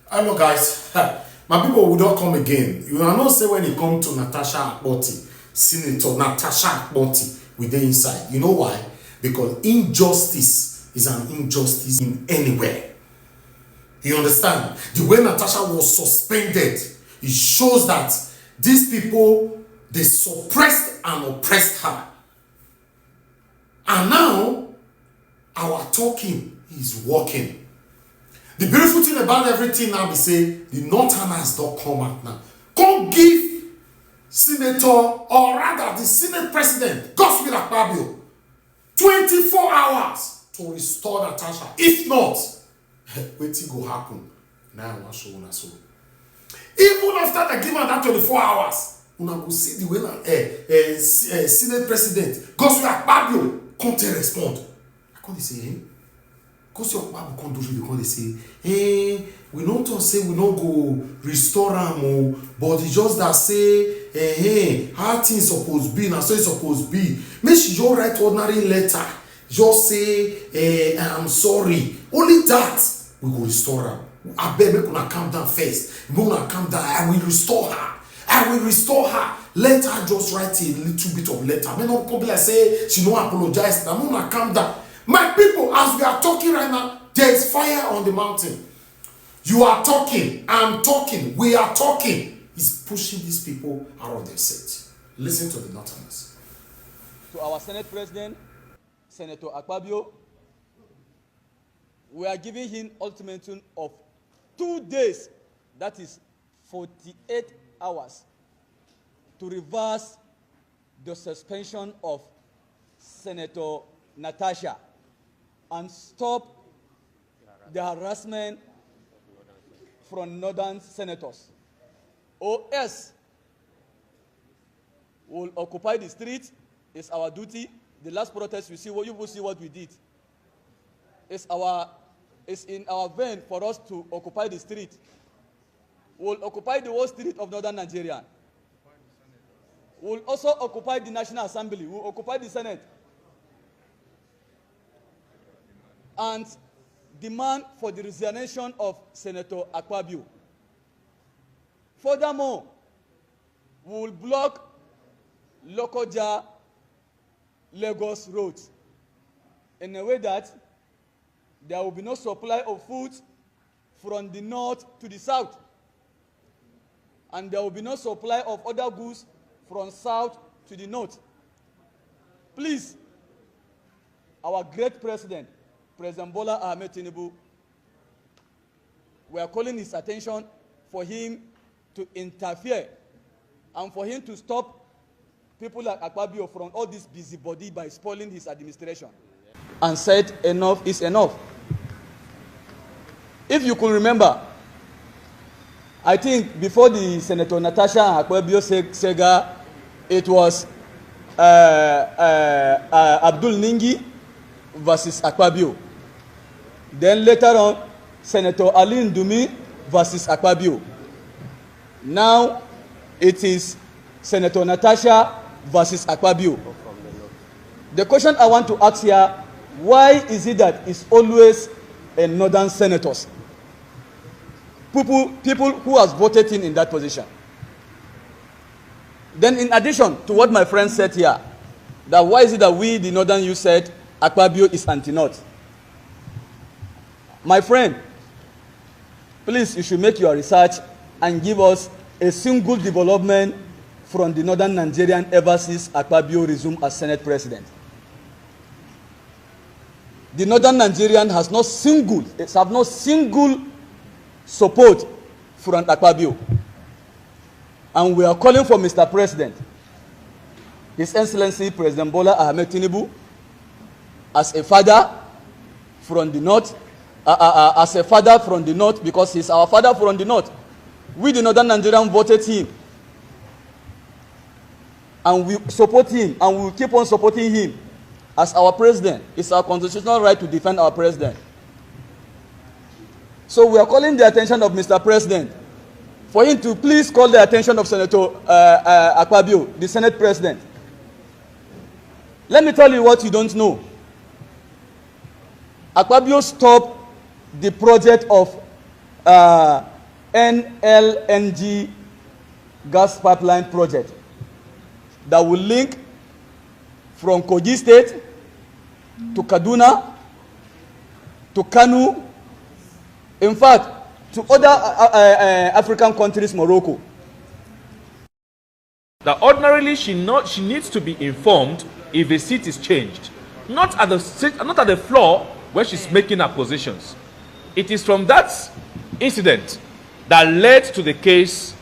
Hello guys, my people will not come again. You are not say when it come to Natasha Akpoti, Senator Natasha Akpoti with the inside. You know why? Because injustice is an injustice in anywhere. You understand? The way Natasha was suspended, it shows that these people, they suppressed and oppressed her. And now, our talking is working. The beautiful thing about everything now is say the Northerners don't come out now. Come give Senator, or rather the Senate President, Godswill Akpabio, 24 hours to restore Natasha. If not, waiting go happen. Now I want to show you so. Even after they give her that 24 hours, you go see the way Senate President Godswill Akpabio come to respond. I can't say, hey. Because your Bible can't do it because they say, hey, we don't say we don't go restore them, but it's just that say, hey, how things supposed to be, and so it's supposed to be. Make she just write ordinary letter, just say, I'm sorry. Only that we go restore them. I beg make una calm down first. Make una calm down. I will restore her. I will restore her. Let her just write a little bit of letter. May not come like say she no apologize. Now una calm down. My people, as we are talking right now, there is fire on the mountain. You are talking, I'm talking, we are talking. It's pushing these people out of their seat. Listen to the Northerners. To our Senate President, Senator Akpabio, we are giving him ultimatum of 2 days, that is 48 hours, to reverse the suspension of Senator Natasha and stop the harassment from northern senators. Or else, we'll occupy the street. It's our duty. The last protest, you will see what we did. It's in our vein for us to occupy the street. We'll occupy the whole street of northern Nigeria. We'll also occupy the National Assembly. We'll occupy the Senate. And demand for the resignation of Senator Akpabio. Furthermore, we will block Lokoja Lagos roads in a way that there will be no supply of food from the north to the south. And there will be no supply of other goods from south to the north. Please, our great president, President Bola Ahmed Tinubu, we are calling his attention for him to interfere and for him to stop people like Akpabio from all this busybody by spoiling his administration. And said enough is enough. If you could remember, I think before the Senator Natasha and Akpabio Sega, it was Abdul Ningi versus Akpabio. Then later on, Senator Ali Ndumi versus Akpabio. Now, it is Senator Natasha versus Akpabio. The question I want to ask here, why is it that it's always a northern senators? People who has voted in that position. Then in addition to what my friend said here, that why is it that we, the northern youth, said Akpabio is anti-north? My friend, please, you should make your research and give us a single development from the northern Nigerian ever since Akpabio resumed as Senate President. The northern Nigerian has no single support from Akpabio. And we are calling for Mr. President, His Excellency President Bola Ahmed Tinubu, as a father from the north, because he's our father from the north. We, the northern Nigerian, voted him. And we support him, and we will keep on supporting him as our president. It's our constitutional right to defend our president. So we are calling the attention of Mr. President for him to please call the attention of Senator Akpabio, the Senate President. Let me tell you what you don't know. Akpabio stopped the project of NLNG gas pipeline project that will link from Kogi State to Kaduna to Kanu, in fact, to other African countries, Morocco. That ordinarily she needs to be informed if a seat is changed, not at the floor where she's making her positions. It is from that incident that led to the case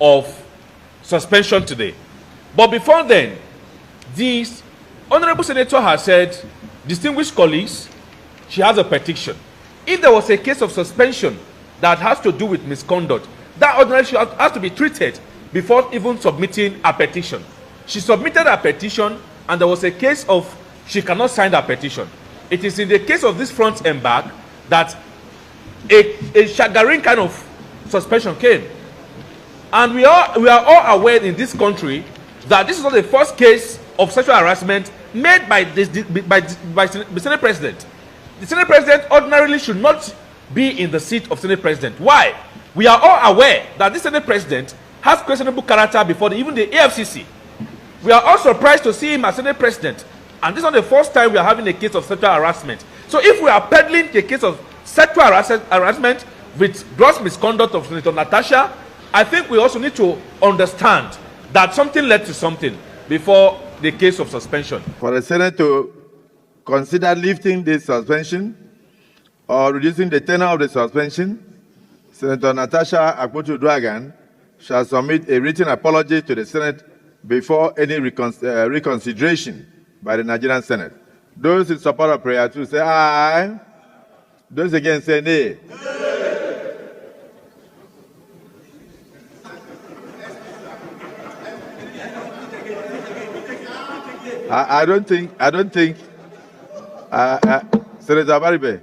of suspension today. But before then, the Honorable Senator has said, distinguished colleagues, she has a petition. If there was a case of suspension that has to do with misconduct, that ordinarily has to be treated before even submitting a petition. She submitted a petition and there was a case of she cannot sign the petition. It is in the case of this front and back that a staggering kind of suspension came. And we are all aware in this country that this is not the first case of sexual harassment made by the Senate President. The Senate President ordinarily should not be in the seat of Senate President. Why? We are all aware that this Senate President has questionable character before even the AFCC. We are all surprised to see him as Senate President. And this is not the first time we are having a case of sexual harassment. So if we are peddling a case of sexual harassment with gross misconduct of Senator Natasha, I think we also need to understand that something led to something before the case of suspension. For the Senate to consider lifting the suspension or reducing the tenure of the suspension, Senator Natasha Akpabio shall submit a written apology to the Senate before any reconsideration by the Nigerian Senate. Those in support of prayer 2 say aye. Those against say nay. I don't think, Senator Baribe,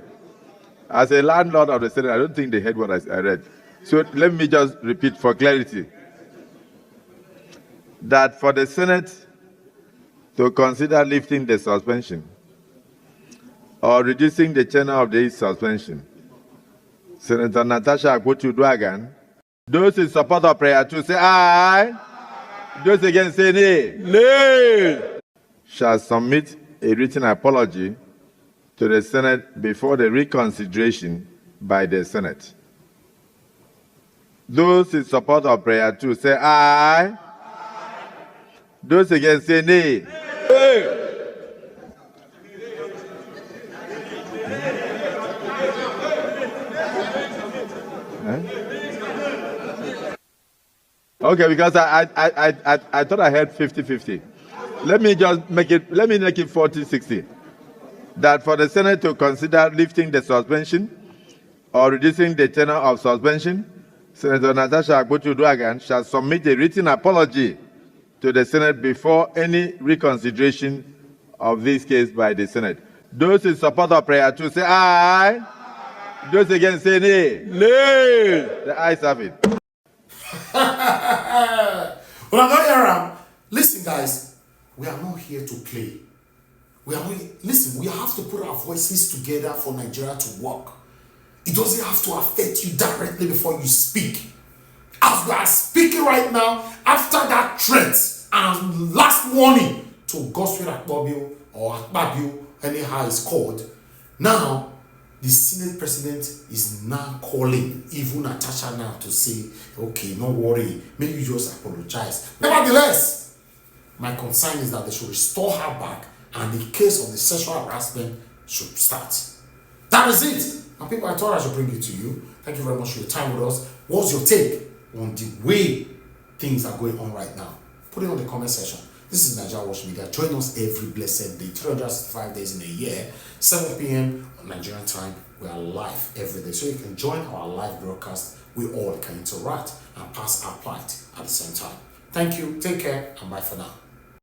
as a landlord of the Senate, I don't think they heard what I read. So let me just repeat for clarity that for the Senate to consider lifting the suspension or reducing the tenure of the suspension, Senator Natasha Akpabio, those in support of prayer 2 say aye. Those against say nay. Nay. Shall submit a written apology to the Senate before the reconsideration by the Senate. Those in support of prayer 2 say aye. Those against say nay. Nay. Okay, because I thought I heard 50-50. Let me make it 40-60. That for the Senate to consider lifting the suspension or reducing the tenure of suspension, Senator Natasha Akpabio shall submit a written apology to the Senate before any reconsideration of this case by the Senate. Those in support of prayer 2 say aye. Those against say nay. Nay. The ayes have it. Well, I'm not here. Listen, guys, we are not here to play. Listen, we have to put our voices together for Nigeria to work. It doesn't have to affect you directly before you speak. As we are speaking right now, after that threat and last warning to Gospel Akpabio or Akpabio, anyhow it's called, now the Senate President is now calling even Natasha now to say, okay, no worry, maybe you just apologize. Nevertheless, my concern is that they should restore her back and the case of the sexual harassment should start. That is it. And people, I thought I should bring it to you. Thank you very much for your time with us. What's your take on the way things are going on right now? Put it on the comment section. This is NAIJA Media. Join us every blessed day, 365 days in a year, 7 p.m. on Nigerian time. We are live every day. So you can join our live broadcast. We all can interact and pass our plight at the same time. Thank you. Take care and bye for now.